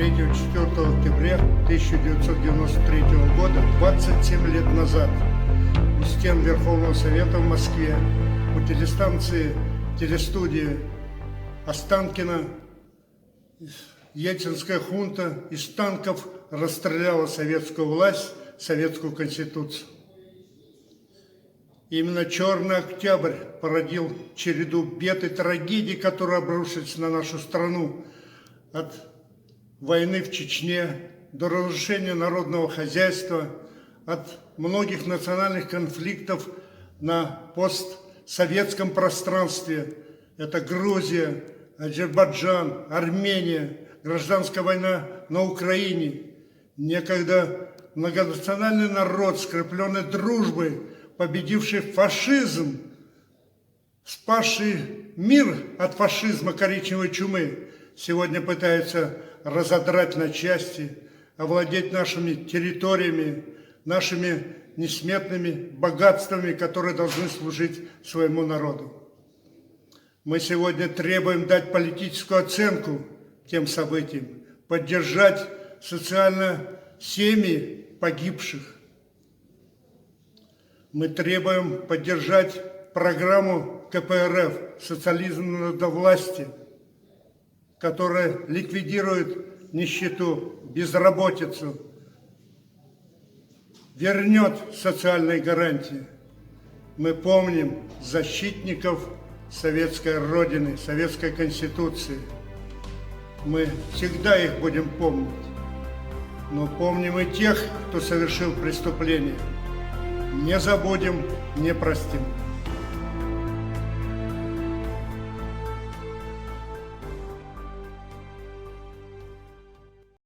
3-4 октября 1993 года, 27 лет назад, у стен Верховного Совета в Москве, у телестанции, телестудии Останкино, Ельцинская хунта из танков расстреляла советскую власть, советскую конституцию. Именно Черный Октябрь породил череду бед и трагедий, которые обрушились на нашу страну. От войны в Чечне до разрушения народного хозяйства, от многих национальных конфликтов на постсоветском пространстве. Это Грузия, Азербайджан, Армения, гражданская война на Украине. Некогда многонациональный народ, скрепленный дружбой, победивший фашизм, спасший мир от фашизма коричневой чумы, сегодня пытается разодрать на части, овладеть нашими территориями, нашими несметными богатствами, которые должны служить своему народу. Мы сегодня требуем дать политическую оценку тем событиям, поддержать социально семьи погибших. Мы требуем поддержать программу КПРФ «Социализм народовластия», которая ликвидирует нищету, безработицу, вернет социальные гарантии. Мы помним защитников советской Родины, советской Конституции. Мы всегда их будем помнить. Но помним и тех, кто совершил преступление. Не забудем, не простим.